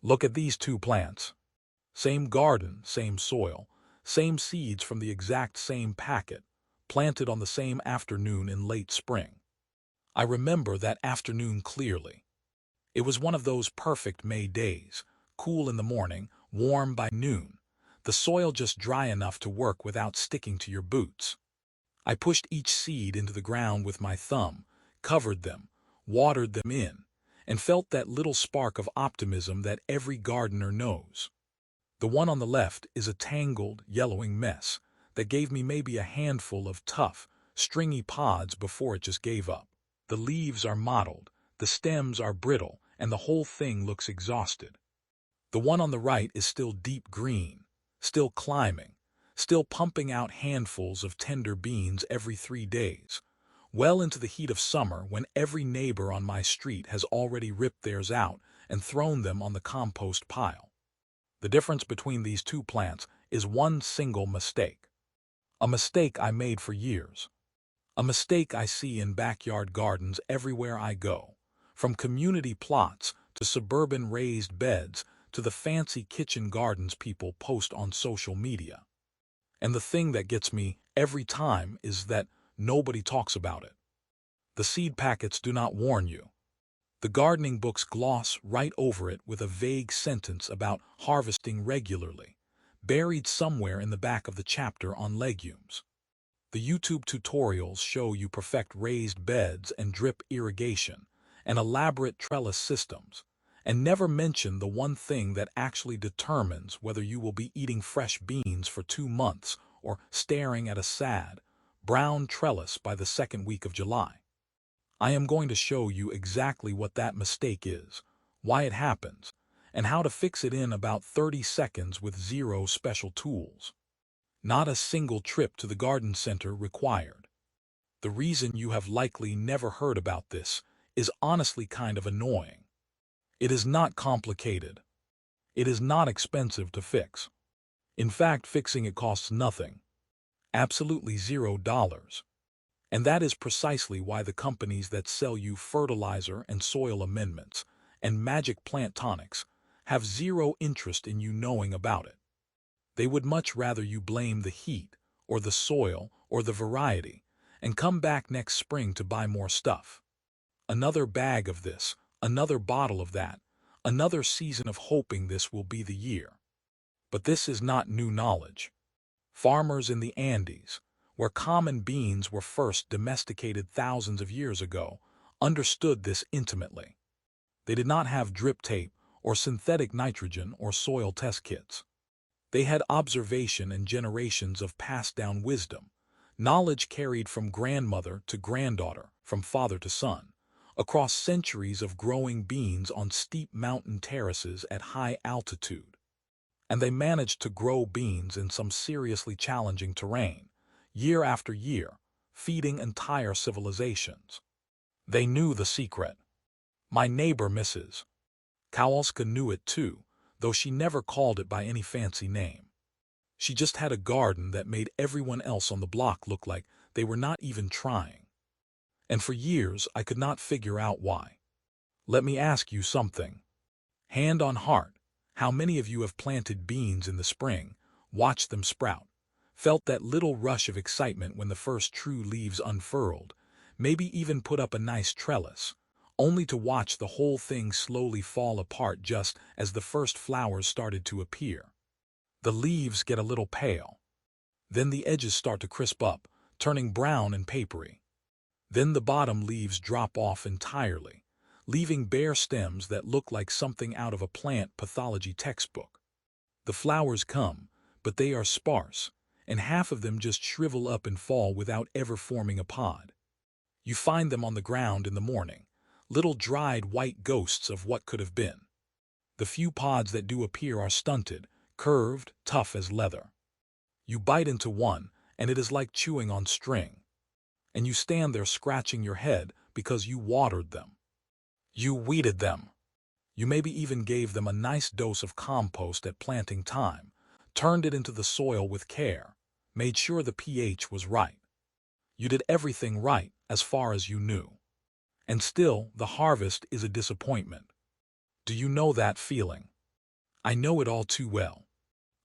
Look at these two plants. Same garden, same soil, same seeds from the exact same packet, planted on the same afternoon in late spring. I remember that afternoon clearly. It was one of those perfect May days, cool in the morning, warm by noon, the soil just dry enough to work without sticking to your boots. I pushed each seed into the ground with my thumb, covered them, watered them in, and felt that little spark of optimism that every gardener knows. The one on the left is a tangled, yellowing mess that gave me maybe a handful of tough, stringy pods before it just gave up. The leaves are mottled, the stems are brittle, and the whole thing looks exhausted. The one on the right is still deep green, still climbing, still pumping out handfuls of tender beans every 3 days, well into the heat of summer when every neighbor on my street has already ripped theirs out and thrown them on the compost pile. The difference between these two plants is one single mistake. A mistake I made for years. A mistake I see in backyard gardens everywhere I go, from community plots to suburban raised beds to the fancy kitchen gardens people post on social media. And the thing that gets me every time is that nobody talks about it. The seed packets do not warn you. The gardening books gloss right over it with a vague sentence about harvesting regularly, buried somewhere in the back of the chapter on legumes. The YouTube tutorials show you perfect raised beds and drip irrigation and elaborate trellis systems, and never mention the one thing that actually determines whether you will be eating fresh beans for 2 months or staring at a sad, brown trellis by the second week of July. I am going to show you exactly what that mistake is, why it happens, and how to fix it in about 30 seconds with zero special tools. Not a single trip to the garden center required. The reason you have likely never heard about this is honestly kind of annoying. It is not complicated. It is not expensive to fix. In fact, fixing it costs nothing. Absolutely $0. And that is precisely why the companies that sell you fertilizer and soil amendments and magic plant tonics have zero interest in you knowing about it. They would much rather you blame the heat, or the soil, or the variety, and come back next spring to buy more stuff. Another bag of this, another bottle of that, another season of hoping this will be the year. But this is not new knowledge. Farmers in the Andes, where common beans were first domesticated thousands of years ago, understood this intimately. They did not have drip tape or synthetic nitrogen or soil test kits. They had observation and generations of passed-down wisdom, knowledge carried from grandmother to granddaughter, from father to son, across centuries of growing beans on steep mountain terraces at high altitude. And they managed to grow beans in some seriously challenging terrain, year after year, feeding entire civilizations. They knew the secret. My neighbor Mrs. Kowalska knew it too, though she never called it by any fancy name. She just had a garden that made everyone else on the block look like they were not even trying. And for years I could not figure out why. Let me ask you something. Hand on heart, how many of you have planted beans in the spring, watched them sprout, felt that little rush of excitement when the first true leaves unfurled, maybe even put up a nice trellis, only to watch the whole thing slowly fall apart just as the first flowers started to appear? The leaves get a little pale. Then the edges start to crisp up, turning brown and papery. Then the bottom leaves drop off entirely, leaving bare stems that look like something out of a plant pathology textbook. The flowers come, but they are sparse, and half of them just shrivel up and fall without ever forming a pod. You find them on the ground in the morning, little dried white ghosts of what could have been. The few pods that do appear are stunted, curved, tough as leather. You bite into one, and it is like chewing on string. And you stand there scratching your head because you watered them. You weeded them. You maybe even gave them a nice dose of compost at planting time, turned it into the soil with care, made sure the pH was right. You did everything right as far as you knew. And still, the harvest is a disappointment. Do you know that feeling? I know it all too well.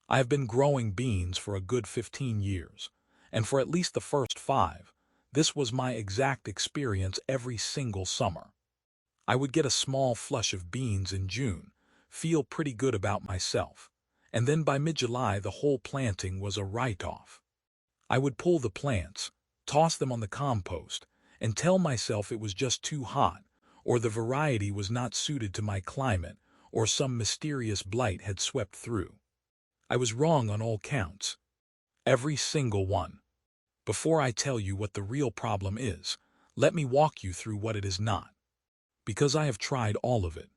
I have been growing beans for a good 15 years, and for at least the first 5, this was my exact experience every single summer. I would get a small flush of beans in June, feel pretty good about myself, and then by mid-July the whole planting was a write-off. I would pull the plants, toss them on the compost, and tell myself it was just too hot, or the variety was not suited to my climate, or some mysterious blight had swept through. I was wrong on all counts. Every single one. Before I tell you what the real problem is, let me walk you through what it is not. Because I have tried all of it.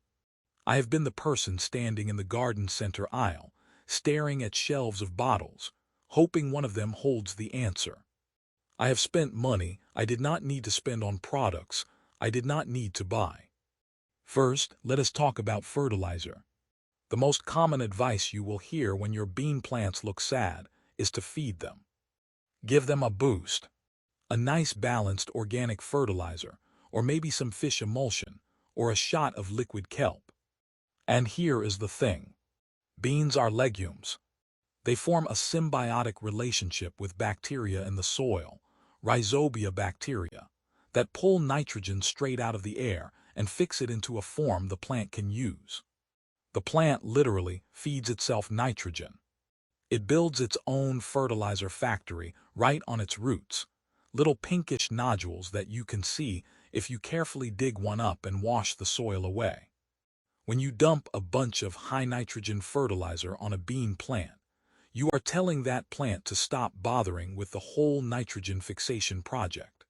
I have been the person standing in the garden center aisle, staring at shelves of bottles, hoping one of them holds the answer. I have spent money I did not need to spend on products I did not need to buy. First, let us talk about fertilizer. The most common advice you will hear when your bean plants look sad is to feed them. Give them a boost. A nice balanced organic fertilizer, or maybe some fish emulsion, or a shot of liquid kelp. And here is the thing. Beans are legumes. They form a symbiotic relationship with bacteria in the soil, rhizobia bacteria, that pull nitrogen straight out of the air and fix it into a form the plant can use. The plant literally feeds itself nitrogen. It builds its own fertilizer factory right on its roots, little pinkish nodules that you can see if you carefully dig one up and wash the soil away. When you dump a bunch of high-nitrogen fertilizer on a bean plant, you are telling that plant to stop bothering with the whole nitrogen fixation project.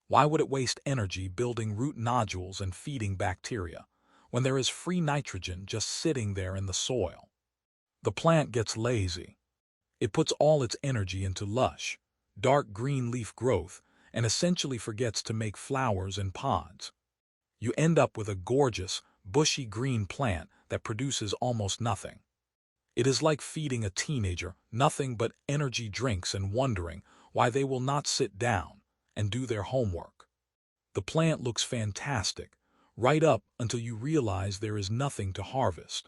Why would it waste energy building root nodules and feeding bacteria when there is free nitrogen just sitting there in the soil? The plant gets lazy. It puts all its energy into lush, dark green leaf growth and essentially forgets to make flowers and pods. You end up with a gorgeous, bushy green plant that produces almost nothing. It is like feeding a teenager nothing but energy drinks and wondering why they will not sit down and do their homework. The plant looks fantastic, right up until you realize there is nothing to harvest.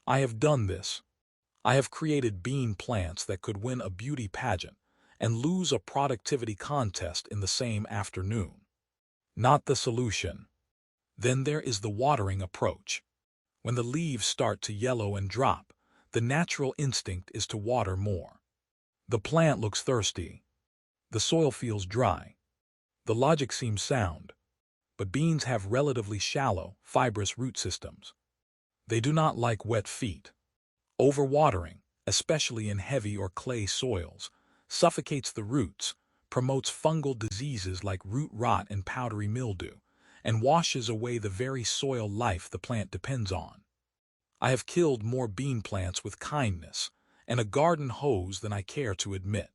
I have done this. I have created bean plants that could win a beauty pageant and lose a productivity contest in the same afternoon. Not the solution. Then there is the watering approach. When the leaves start to yellow and drop, the natural instinct is to water more. The plant looks thirsty. The soil feels dry. The logic seems sound. But beans have relatively shallow, fibrous root systems. They do not like wet feet. Overwatering, especially in heavy or clay soils, suffocates the roots, promotes fungal diseases like root rot and powdery mildew, and washes away the very soil life the plant depends on. I have killed more bean plants with kindness and a garden hose than I care to admit.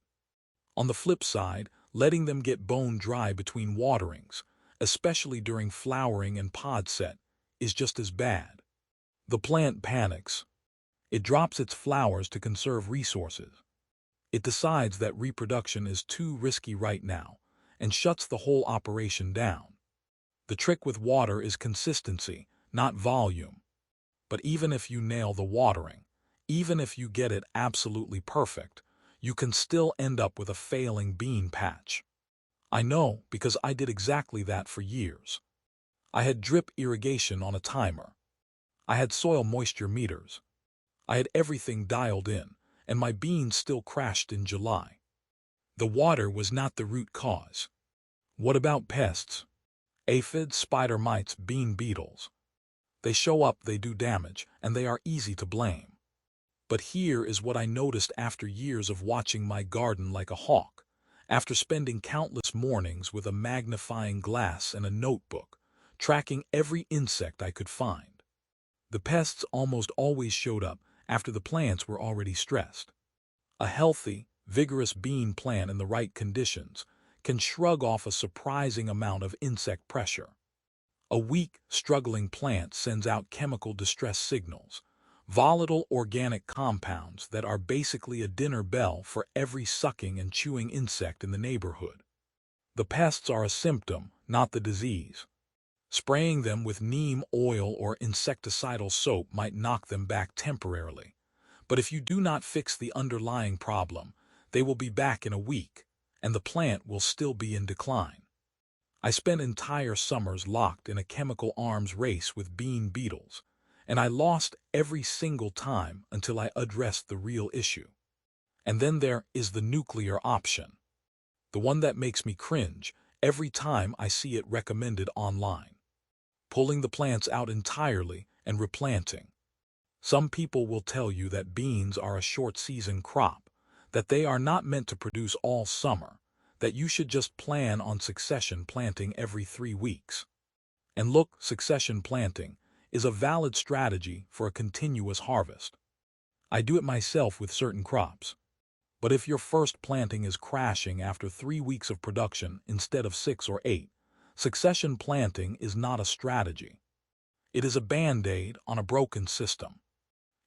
On the flip side, letting them get bone dry between waterings, especially during flowering and pod set, is just as bad. The plant panics. It drops its flowers to conserve resources. It decides that reproduction is too risky right now and shuts the whole operation down. The trick with water is consistency, not volume. But even if you nail the watering, even if you get it absolutely perfect, you can still end up with a failing bean patch. I know because I did exactly that for years. I had drip irrigation on a timer. I had soil moisture meters. I had everything dialed in, and my beans still crashed in July. The water was not the root cause. What about pests? Aphids, spider mites, bean beetles. They show up, they do damage, and they are easy to blame. But here is what I noticed after years of watching my garden like a hawk, after spending countless mornings with a magnifying glass and a notebook, tracking every insect I could find. The pests almost always showed up after the plants were already stressed. A healthy, vigorous bean plant in the right conditions can shrug off a surprising amount of insect pressure. A weak, struggling plant sends out chemical distress signals, volatile organic compounds that are basically a dinner bell for every sucking and chewing insect in the neighborhood. The pests are a symptom, not the disease. Spraying them with neem oil or insecticidal soap might knock them back temporarily. But if you do not fix the underlying problem, they will be back in a week, and the plant will still be in decline. I spent entire summers locked in a chemical arms race with bean beetles, and I lost every single time until I addressed the real issue. And then there is the nuclear option, the one that makes me cringe every time I see it recommended online. Pulling the plants out entirely and replanting. Some people will tell you that beans are a short-season crop, that they are not meant to produce all summer, that you should just plan on succession planting every 3 weeks. And look, succession planting is a valid strategy for a continuous harvest. I do it myself with certain crops. But if your first planting is crashing after 3 weeks of production instead of 6 or 8, succession planting is not a strategy. It is a band-aid on a broken system.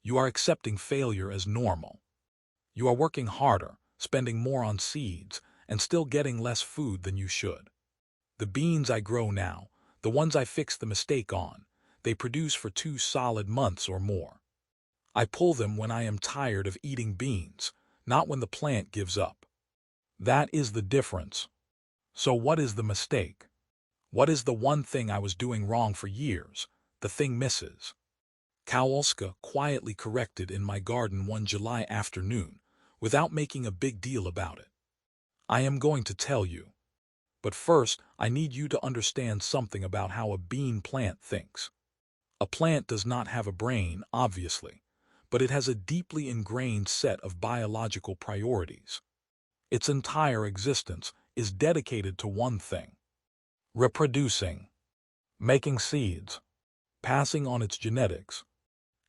You are accepting failure as normal. You are working harder, spending more on seeds, and still getting less food than you should. The beans I grow now, the ones I fixed the mistake on, they produce for 2 solid months or more. I pull them when I am tired of eating beans, not when the plant gives up. That is the difference. So what is the mistake? What is the one thing I was doing wrong for years, the thing misses? Kowalska quietly corrected in my garden one July afternoon, without making a big deal about it. I am going to tell you. But first, I need you to understand something about how a bean plant thinks. A plant does not have a brain, obviously, but it has a deeply ingrained set of biological priorities. Its entire existence is dedicated to one thing: reproducing, making seeds, passing on its genetics.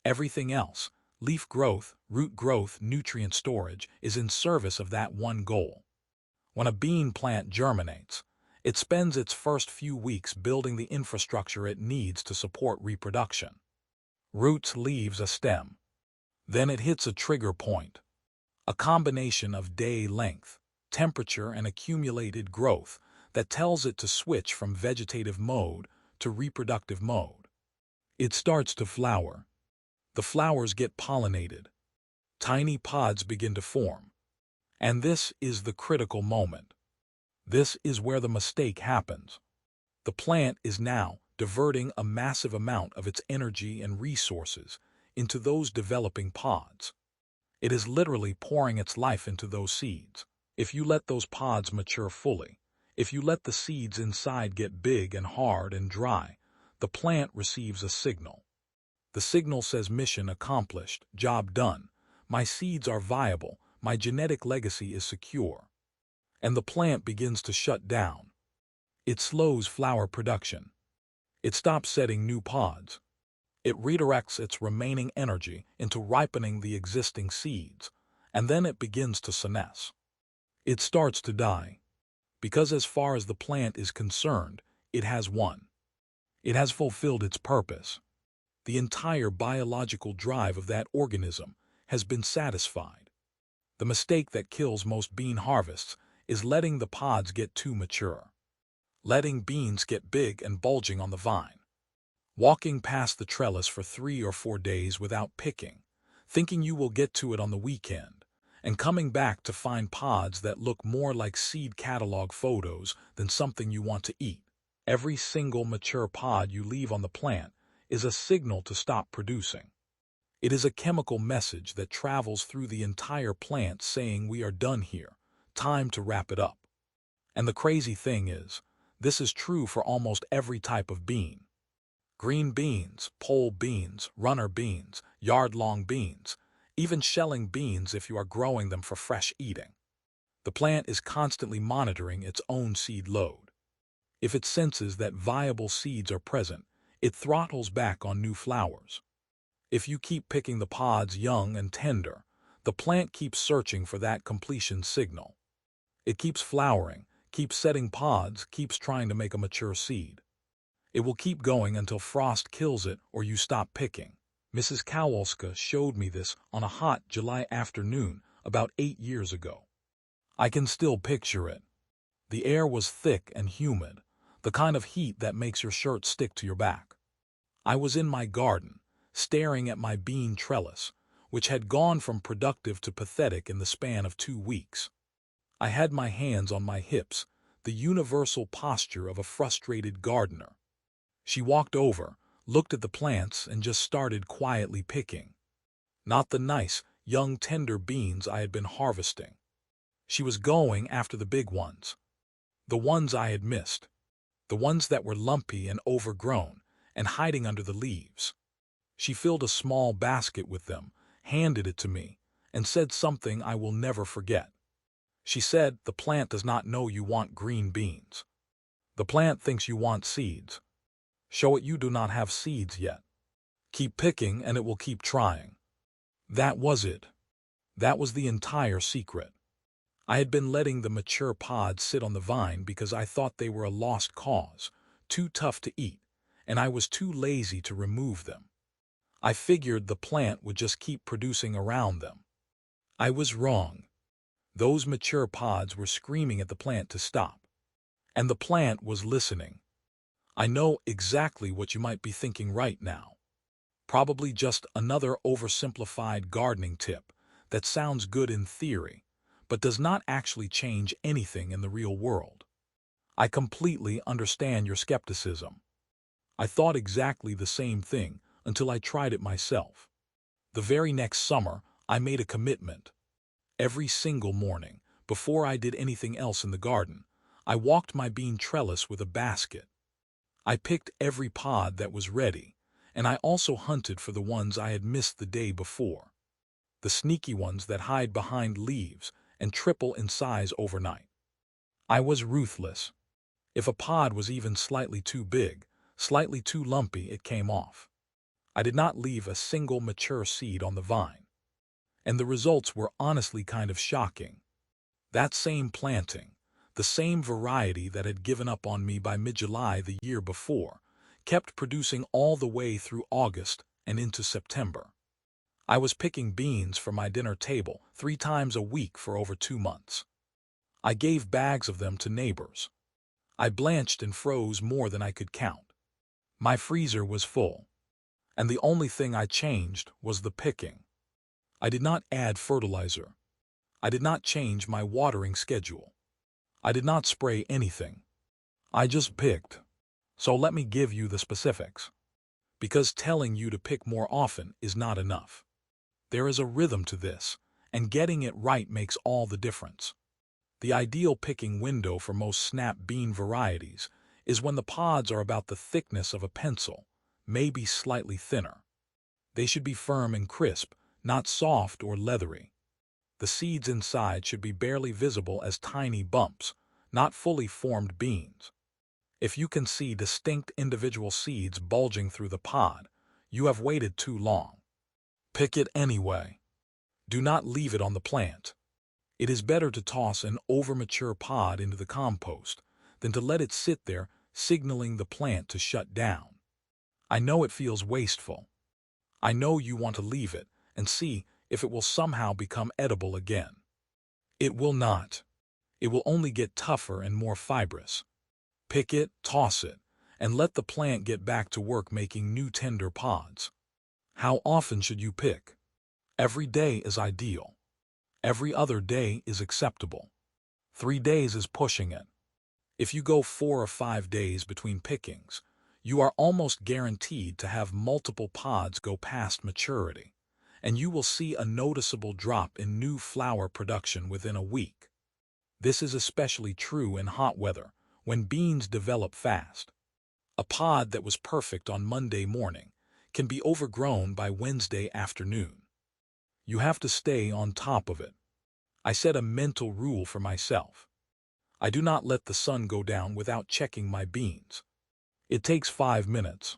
Everything else, leaf growth, root growth, nutrient storage, is in service of that one goal. When a bean plant germinates, it spends its first few weeks building the infrastructure it needs to support reproduction. Roots, leaves, a stem. Then it hits a trigger point, a combination of day length, temperature, and accumulated growth that tells it to switch from vegetative mode to reproductive mode. It starts to flower. The flowers get pollinated. Tiny pods begin to form. And this is the critical moment. This is where the mistake happens. The plant is now diverting a massive amount of its energy and resources into those developing pods. It is literally pouring its life into those seeds. If you let those pods mature fully, if you let the seeds inside get big and hard and dry, the plant receives a signal. The signal says mission accomplished, job done, my seeds are viable, my genetic legacy is secure. And the plant begins to shut down. It slows flower production. It stops setting new pods. It redirects its remaining energy into ripening the existing seeds, and then it begins to senesce. It starts to die. Because as far as the plant is concerned, it has won. It has fulfilled its purpose. The entire biological drive of that organism has been satisfied. The mistake that kills most bean harvests is letting the pods get too mature. Letting beans get big and bulging on the vine. Walking past the trellis for 3 or 4 days without picking, thinking you will get to it on the weekend, and coming back to find pods that look more like seed catalog photos than something you want to eat. Every single mature pod you leave on the plant is a signal to stop producing. It is a chemical message that travels through the entire plant saying we are done here, time to wrap it up. And the crazy thing is, this is true for almost every type of bean. Green beans, pole beans, runner beans, yard-long beans, even shelling beans if you are growing them for fresh eating. The plant is constantly monitoring its own seed load. If it senses that viable seeds are present, it throttles back on new flowers. If you keep picking the pods young and tender, the plant keeps searching for that completion signal. It keeps flowering, keeps setting pods, keeps trying to make a mature seed. It will keep going until frost kills it or you stop picking. Mrs. Kowalska showed me this on a hot July afternoon about 8 years ago. I can still picture it. The air was thick and humid. the kind of heat that makes your shirt stick to your back. I was in my garden, staring at my bean trellis, which had gone from productive to pathetic in the span of 2 weeks. I had my hands on my hips, the universal posture of a frustrated gardener. She walked over, looked at the plants, and just started quietly picking. Not the nice, young, tender beans I had been harvesting. She was going after the big ones. The ones I had missed. The ones that were lumpy and overgrown, and hiding under the leaves. She filled a small basket with them, handed it to me, and said something I will never forget. She said, "The plant does not know you want green beans. The plant thinks you want seeds. Show it you do not have seeds yet. Keep picking and it will keep trying." That was it. That was the entire secret. I had been letting the mature pods sit on the vine because I thought they were a lost cause, too tough to eat, and I was too lazy to remove them. I figured the plant would just keep producing around them. I was wrong. Those mature pods were screaming at the plant to stop. And the plant was listening. I know exactly what you might be thinking right now. Probably just another oversimplified gardening tip that sounds good in theory, but does not actually change anything in the real world. I completely understand your skepticism. I thought exactly the same thing until I tried it myself. The very next summer, I made a commitment. Every single morning, before I did anything else in the garden, I walked my bean trellis with a basket. I picked every pod that was ready, and I also hunted for the ones I had missed the day before. The sneaky ones that hide behind leaves and triple in size overnight. I was ruthless. If a pod was even slightly too big, slightly too lumpy, it came off. I did not leave a single mature seed on the vine. And the results were honestly kind of shocking. That same planting, the same variety that had given up on me by mid-July the year before, kept producing all the way through August and into September. I was picking beans for my dinner table 3 times a week for over 2 months. I gave bags of them to neighbors. I blanched and froze more than I could count. My freezer was full. And the only thing I changed was the picking. I did not add fertilizer. I did not change my watering schedule. I did not spray anything. I just picked. So let me give you the specifics. Because telling you to pick more often is not enough. There is a rhythm to this, and getting it right makes all the difference. The ideal picking window for most snap bean varieties is when the pods are about the thickness of a pencil, maybe slightly thinner. They should be firm and crisp, not soft or leathery. The seeds inside should be barely visible as tiny bumps, not fully formed beans. If you can see distinct individual seeds bulging through the pod, you have waited too long. Pick it anyway. Do not leave it on the plant. It is better to toss an overmature pod into the compost than to let it sit there, signaling the plant to shut down. I know it feels wasteful. I know you want to leave it and see if it will somehow become edible again. It will not. It will only get tougher and more fibrous. Pick it, toss it, and let the plant get back to work making new tender pods. How often should you pick? Every day is ideal. Every other day is acceptable. 3 days is pushing it. If you go 4 or 5 days between pickings, you are almost guaranteed to have multiple pods go past maturity, and you will see a noticeable drop in new flower production within a week. This is especially true in hot weather, when beans develop fast. A pod that was perfect on Monday morning can be overgrown by Wednesday afternoon. You have to stay on top of it. I set a mental rule for myself. I do not let the sun go down without checking my beans. It takes 5 minutes.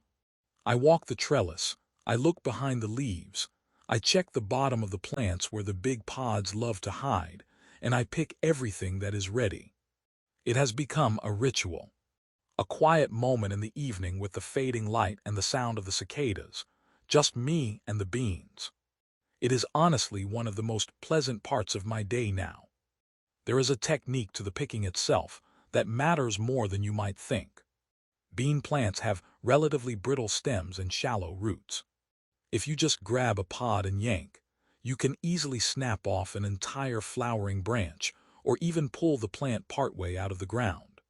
I walk the trellis, I look behind the leaves, I check the bottom of the plants where the big pods love to hide, and I pick everything that is ready. It has become a ritual. A quiet moment in the evening with the fading light and the sound of the cicadas, just me and the beans. It is honestly one of the most pleasant parts of my day now. There is a technique to the picking itself that matters more than you might think. Bean plants have relatively brittle stems and shallow roots. If you just grab a pod and yank, you can easily snap off an entire flowering branch or even pull the plant partway out of the ground.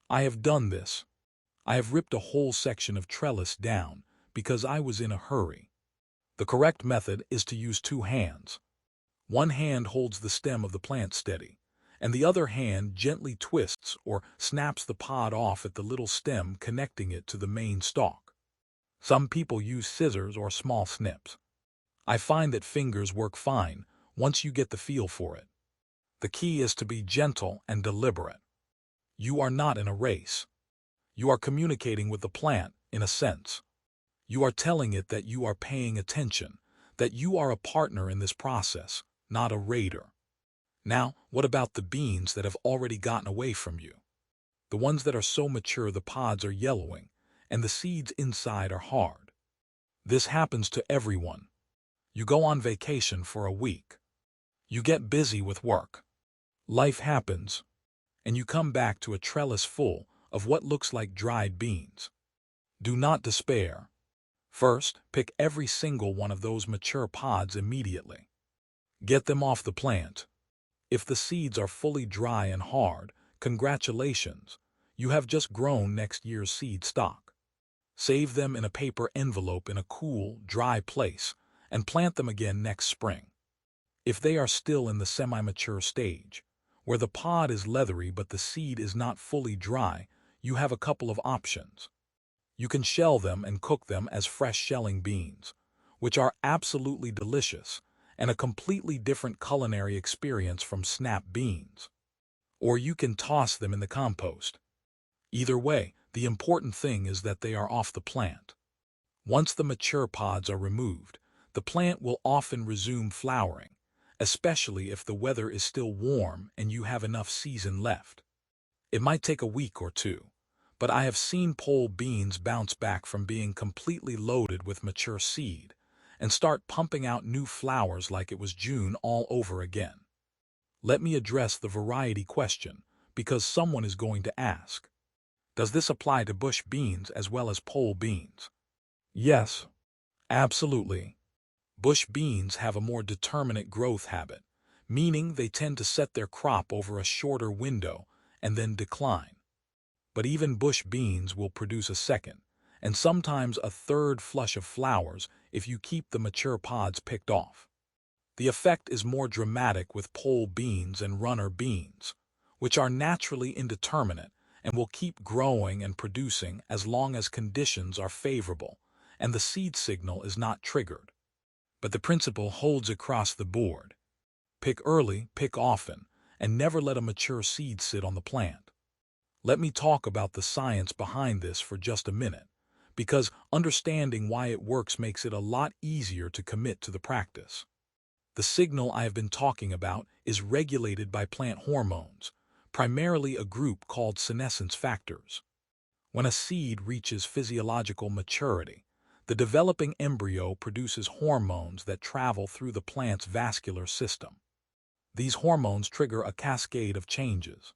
I have done this. I have ripped a whole section of trellis down because I was in a hurry. The correct method is to use two hands. One hand holds the stem of the plant steady, and the other hand gently twists or snaps the pod off at the little stem connecting it to the main stalk. Some people use scissors or small snips. I find that fingers work fine once you get the feel for it. The key is to be gentle and deliberate. You are not in a race. You are communicating with the plant, in a sense. You are telling it that you are paying attention, that you are a partner in this process, not a raider. Now, what about the beans that have already gotten away from you? The ones that are so mature the pods are yellowing, and the seeds inside are hard. This happens to everyone. You go on vacation for a week. You get busy with work. Life happens, and you come back to a trellis full of what looks like dried beans. Do not despair. First, pick every single one of those mature pods immediately. Get them off the plant. If the seeds are fully dry and hard, congratulations, you have just grown next year's seed stock. Save them in a paper envelope in a cool, dry place, and plant them again next spring. If they are still in the semi-mature stage, where the pod is leathery but the seed is not fully dry, you have a couple of options. You can shell them and cook them as fresh shelling beans, which are absolutely delicious and a completely different culinary experience from snap beans. Or you can toss them in the compost. Either way, the important thing is that they are off the plant. Once the mature pods are removed, the plant will often resume flowering, especially if the weather is still warm and you have enough season left. It might take a week or two, but I have seen pole beans bounce back from being completely loaded with mature seed and start pumping out new flowers like it was June all over again. Let me address the variety question, because someone is going to ask. Does this apply to bush beans as well as pole beans? Yes, absolutely. Bush beans have a more determinate growth habit, meaning they tend to set their crop over a shorter window and then decline. But even bush beans will produce a second, and sometimes a third flush of flowers if you keep the mature pods picked off. The effect is more dramatic with pole beans and runner beans, which are naturally indeterminate and will keep growing and producing as long as conditions are favorable and the seed signal is not triggered. But the principle holds across the board. Pick early, pick often, and never let a mature seed sit on the plant. Let me talk about the science behind this for just a minute, because understanding why it works makes it a lot easier to commit to the practice. The signal I have been talking about is regulated by plant hormones, primarily a group called senescence factors. When a seed reaches physiological maturity, the developing embryo produces hormones that travel through the plant's vascular system. These hormones trigger a cascade of changes.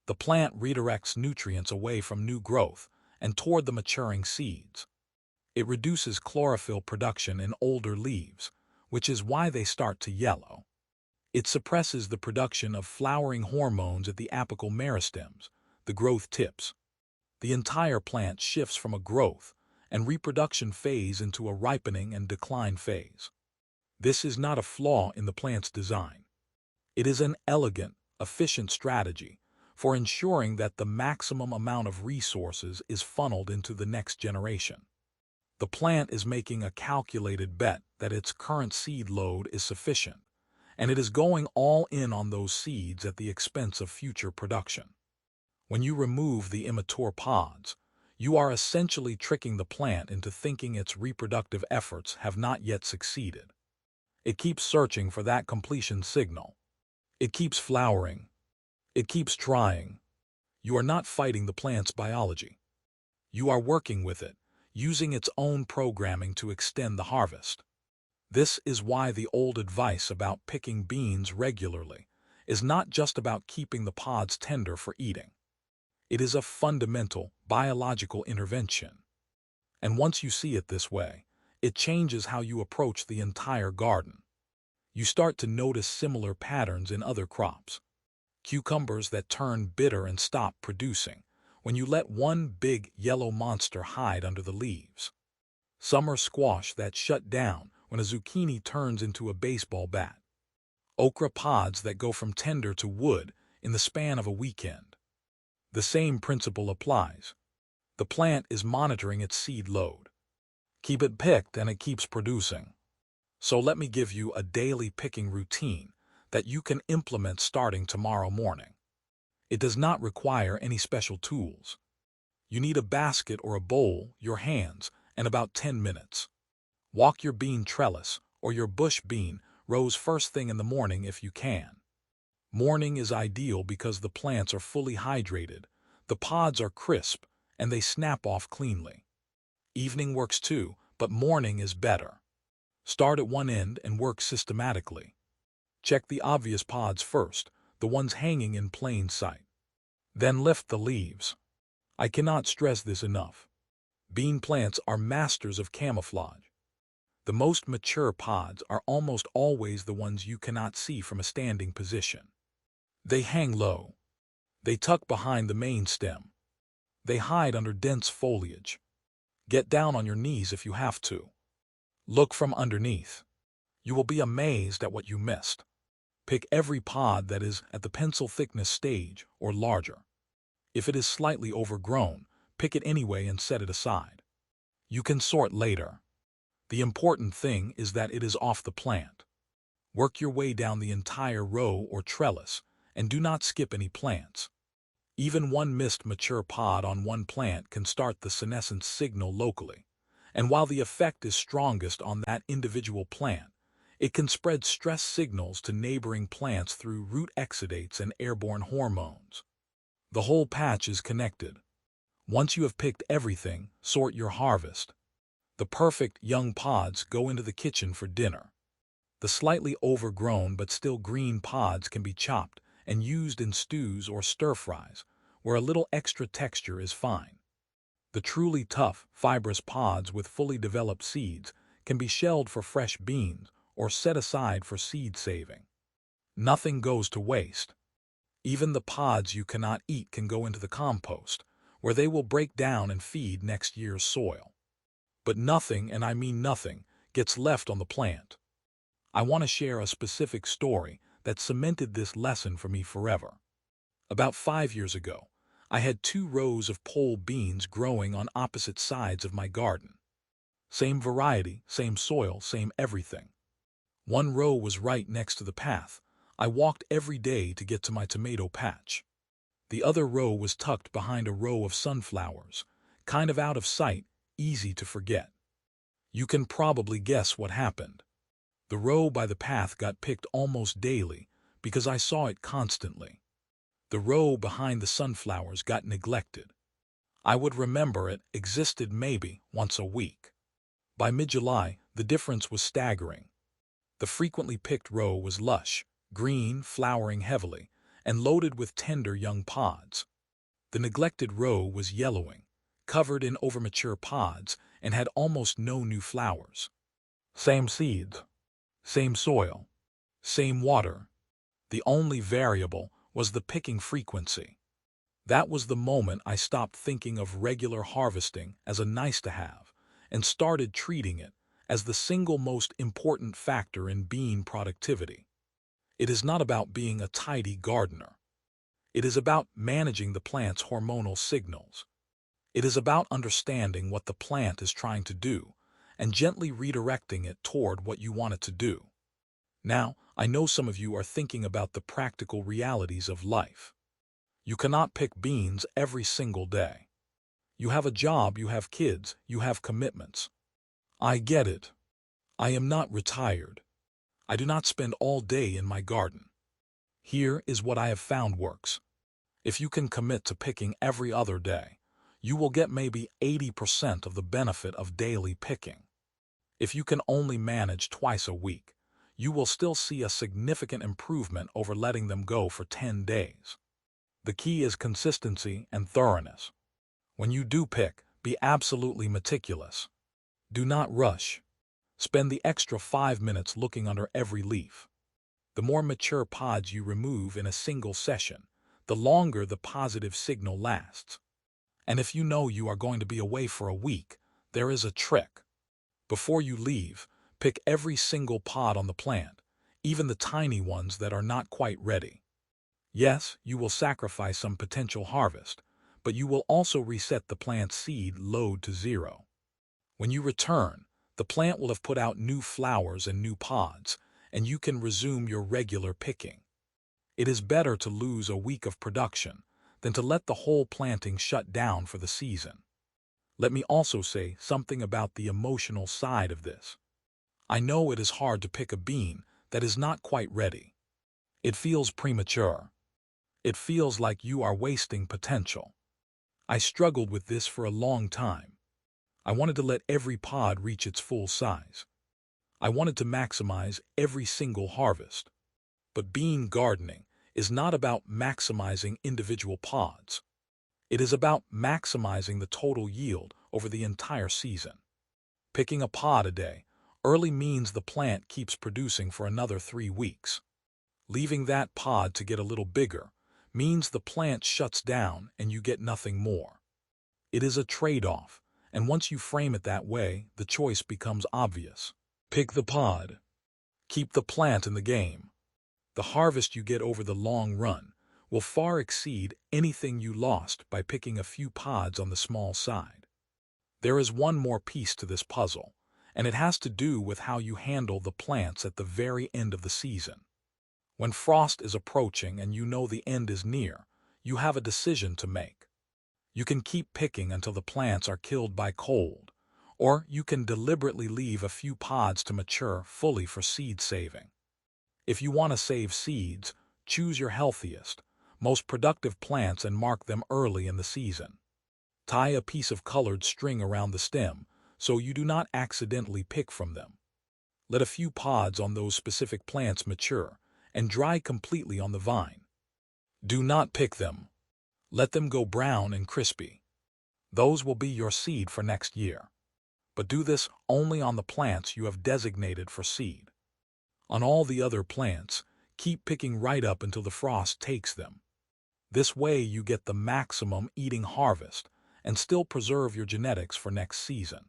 The plant redirects nutrients away from new growth and toward the maturing seeds. It reduces chlorophyll production in older leaves, which is why they start to yellow. It suppresses the production of flowering hormones at the apical meristems, the growth tips. The entire plant shifts from a growth and reproduction phase into a ripening and decline phase. This is not a flaw in the plant's design. It is an elegant, efficient strategy for ensuring that the maximum amount of resources is funneled into the next generation. The plant is making a calculated bet that its current seed load is sufficient, and it is going all in on those seeds at the expense of future production. When you remove the immature pods, you are essentially tricking the plant into thinking its reproductive efforts have not yet succeeded. It keeps searching for that completion signal. It keeps flowering. It keeps trying. You are not fighting the plant's biology. You are working with it, using its own programming to extend the harvest. This is why the old advice about picking beans regularly is not just about keeping the pods tender for eating. It is a fundamental biological intervention. And once you see it this way, it changes how you approach the entire garden. You start to notice similar patterns in other crops. Cucumbers that turn bitter and stop producing when you let one big yellow monster hide under the leaves. Summer squash that shut down when a zucchini turns into a baseball bat. Okra pods that go from tender to wood in the span of a weekend. The same principle applies. The plant is monitoring its seed load. Keep it picked and it keeps producing. So let me give you a daily picking routine that you can implement starting tomorrow morning. It does not require any special tools. You need a basket or a bowl, your hands, and about 10 minutes. Walk your bean trellis or your bush bean rows first thing in the morning if you can. Morning is ideal because the plants are fully hydrated, the pods are crisp, and they snap off cleanly. Evening works too, but morning is better. Start at one end and work systematically. Check the obvious pods first, the ones hanging in plain sight. Then lift the leaves. I cannot stress this enough. Bean plants are masters of camouflage. The most mature pods are almost always the ones you cannot see from a standing position. They hang low. They tuck behind the main stem. They hide under dense foliage. Get down on your knees if you have to. Look from underneath. You will be amazed at what you missed. Pick every pod that is at the pencil thickness stage or larger. If it is slightly overgrown, pick it anyway and set it aside. You can sort later. The important thing is that it is off the plant. Work your way down the entire row or trellis and do not skip any plants. Even one missed mature pod on one plant can start the senescence signal locally, and while the effect is strongest on that individual plant, it can spread stress signals to neighboring plants through root exudates and airborne hormones. The whole patch is connected. Once you have picked everything, sort your harvest. The perfect young pods go into the kitchen for dinner. The slightly overgrown but still green pods can be chopped and used in stews or stir-fries, where a little extra texture is fine. The truly tough, fibrous pods with fully developed seeds can be shelled for fresh beans or set aside for seed saving. Nothing goes to waste. Even the pods you cannot eat can go into the compost, where they will break down and feed next year's soil. But nothing, and I mean nothing, gets left on the plant. I want to share a specific story that cemented this lesson for me forever. About 5 years ago, I had 2 rows of pole beans growing on opposite sides of my garden. Same variety, same soil, same everything. One row was right next to the path. I walked every day to get to my tomato patch. The other row was tucked behind a row of sunflowers, kind of out of sight, easy to forget. You can probably guess what happened. The row by the path got picked almost daily because I saw it constantly. The row behind the sunflowers got neglected. I would remember it existed maybe once a week. By mid-July, the difference was staggering. The frequently picked row was lush, green, flowering heavily, and loaded with tender young pods. The neglected row was yellowing, covered in overmature pods, and had almost no new flowers. Same seeds, same soil, same water. The only variable was the picking frequency. That was the moment I stopped thinking of regular harvesting as a nice-to-have and started treating it as the single most important factor in bean productivity. It is not about being a tidy gardener. It is about managing the plant's hormonal signals. It is about understanding what the plant is trying to do and gently redirecting it toward what you want it to do. Now, I know some of you are thinking about the practical realities of life. You cannot pick beans every single day. You have a job, you have kids, you have commitments. I get it. I am not retired. I do not spend all day in my garden. Here is what I have found works. If you can commit to picking every other day, you will get maybe 80% of the benefit of daily picking. If you can only manage twice a week, you will still see a significant improvement over letting them go for 10 days. The key is consistency and thoroughness. When you do pick, be absolutely meticulous. Do not rush. Spend the extra 5 minutes looking under every leaf. The more mature pods you remove in a single session, the longer the positive signal lasts. And if you know you are going to be away for a week, there is a trick. Before you leave, pick every single pod on the plant, even the tiny ones that are not quite ready. Yes, you will sacrifice some potential harvest, but you will also reset the plant's seed load to 0. When you return, the plant will have put out new flowers and new pods, and you can resume your regular picking. It is better to lose a week of production than to let the whole planting shut down for the season. Let me also say something about the emotional side of this. I know it is hard to pick a bean that is not quite ready. It feels premature. It feels like you are wasting potential. I struggled with this for a long time. I wanted to let every pod reach its full size. I wanted to maximize every single harvest. But bean gardening is not about maximizing individual pods. It is about maximizing the total yield over the entire season. Picking a pod a day early means the plant keeps producing for another 3 weeks. Leaving that pod to get a little bigger means the plant shuts down and you get nothing more. It is a trade-off, and once you frame it that way, the choice becomes obvious. Pick the pod. Keep the plant in the game. The harvest you get over the long run will far exceed anything you lost by picking a few pods on the small side. There is one more piece to this puzzle, and it has to do with how you handle the plants at the very end of the season. When frost is approaching and you know the end is near, you have a decision to make. You can keep picking until the plants are killed by cold, or you can deliberately leave a few pods to mature fully for seed saving. If you want to save seeds, choose your healthiest, most productive plants and mark them early in the season. Tie a piece of colored string around the stem so you do not accidentally pick from them. Let a few pods on those specific plants mature and dry completely on the vine. Do not pick them. Let them go brown and crispy. Those will be your seed for next year. But do this only on the plants you have designated for seed. On all the other plants, keep picking right up until the frost takes them. This way you get the maximum eating harvest and still preserve your genetics for next season.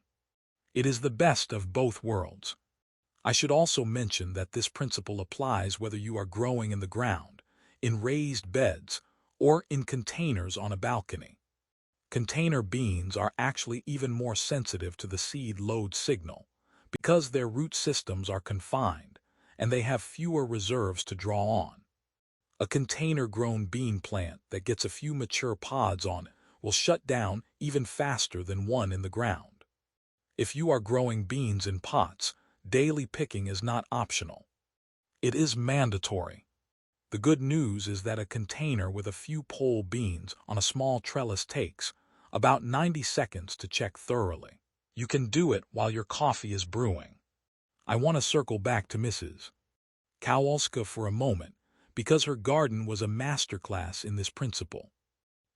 It is the best of both worlds. I should also mention that this principle applies whether you are growing in the ground, in raised beds, or in containers on a balcony. Container beans are actually even more sensitive to the seed load signal because their root systems are confined and they have fewer reserves to draw on. A container-grown bean plant that gets a few mature pods on it will shut down even faster than one in the ground. If you are growing beans in pots, daily picking is not optional. It is mandatory. The good news is that a container with a few pole beans on a small trellis takes about 90 seconds to check thoroughly. You can do it while your coffee is brewing. I want to circle back to Mrs. Kowalska for a moment because her garden was a masterclass in this principle.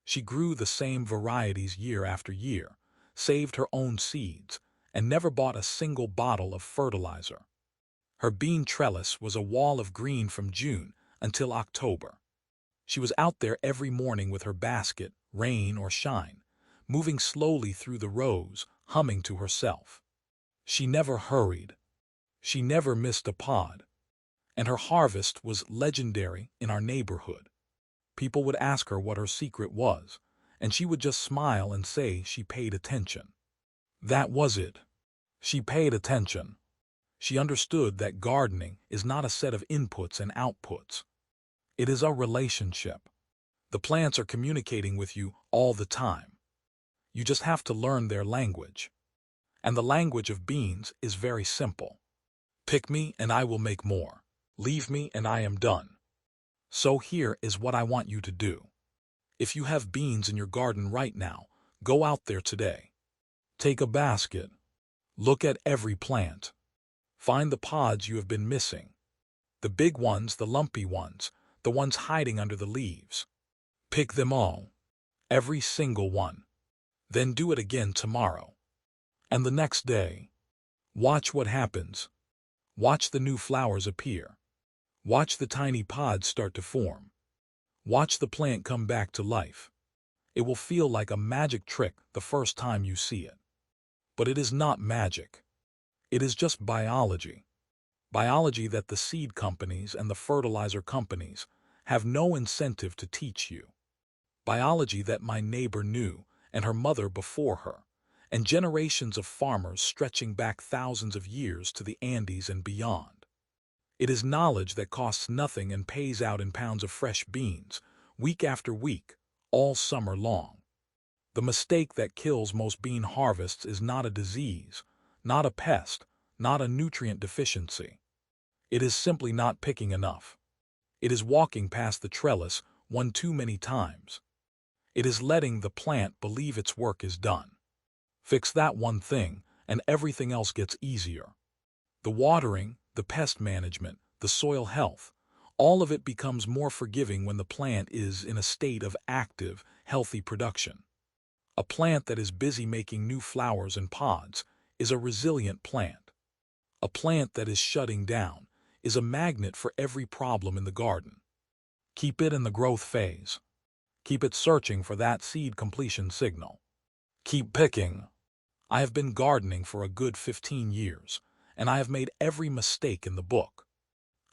She grew the same varieties year after year, saved her own seeds, and never bought a single bottle of fertilizer. Her bean trellis was a wall of green from June until October. She was out there every morning with her basket, rain or shine, moving slowly through the rows, humming to herself. She never hurried. She never missed a pod. And her harvest was legendary in our neighborhood. People would ask her what her secret was, and she would just smile and say she paid attention. That was it. She paid attention. She understood that gardening is not a set of inputs and outputs. It is a relationship. The plants are communicating with you all the time. You just have to learn their language. And the language of beans is very simple. Pick me and I will make more. Leave me and I am done. So here is what I want you to do. If you have beans in your garden right now, go out there today. Take a basket. Look at every plant. Find the pods you have been missing. The big ones, the lumpy ones, the ones hiding under the leaves. Pick them all, every single one. Then do it again tomorrow. And the next day. Watch what happens. Watch the new flowers appear. Watch the tiny pods start to form. Watch the plant come back to life. It will feel like a magic trick the first time you see it. But it is not magic. It is just biology. Biology that the seed companies and the fertilizer companies have no incentive to teach you. Biology that my neighbor knew and her mother before her, and generations of farmers stretching back thousands of years to the Andes and beyond. It is knowledge that costs nothing and pays out in pounds of fresh beans, week after week, all summer long. The mistake that kills most bean harvests is not a disease, not a pest, not a nutrient deficiency. It is simply not picking enough. It is walking past the trellis one too many times. It is letting the plant believe its work is done. Fix that one thing, and everything else gets easier. The watering, the pest management, the soil health, all of it becomes more forgiving when the plant is in a state of active, healthy production. A plant that is busy making new flowers and pods is a resilient plant. A plant that is shutting down is a magnet for every problem in the garden. Keep it in the growth phase. Keep it searching for that seed completion signal. Keep picking. I have been gardening for a good 15 years, and I have made every mistake in the book.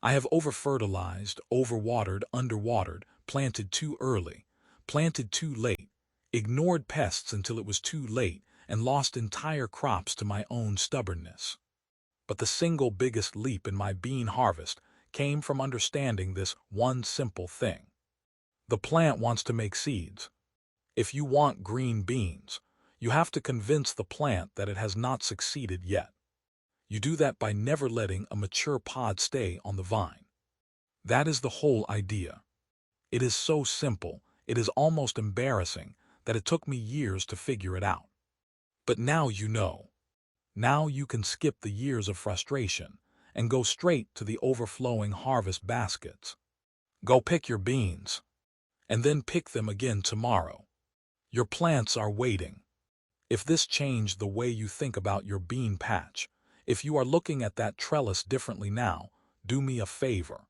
I have over-fertilized, overwatered, underwatered, planted too early, planted too late, ignored pests until it was too late, and lost entire crops to my own stubbornness. But the single biggest leap in my bean harvest came from understanding this one simple thing. The plant wants to make seeds. If you want green beans, you have to convince the plant that it has not succeeded yet. You do that by never letting a mature pod stay on the vine. That is the whole idea. It is so simple, it is almost embarrassing that it took me years to figure it out. But now you know. Now you can skip the years of frustration and go straight to the overflowing harvest baskets. Go pick your beans, and then pick them again tomorrow. Your plants are waiting. If this changed the way you think about your bean patch, if you are looking at that trellis differently now, do me a favor.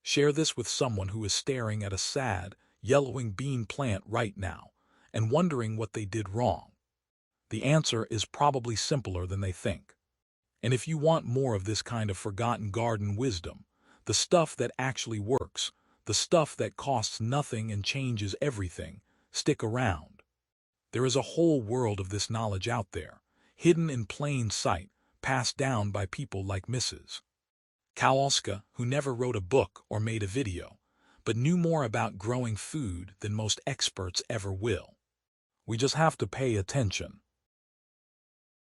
Share this with someone who is staring at a sad, yellowing bean plant right now and wondering what they did wrong. The answer is probably simpler than they think. And if you want more of this kind of forgotten garden wisdom, the stuff that actually works, the stuff that costs nothing and changes everything, stick around. There is a whole world of this knowledge out there, hidden in plain sight, passed down by people like Mrs. Kowalska, who never wrote a book or made a video, but knew more about growing food than most experts ever will. We just have to pay attention.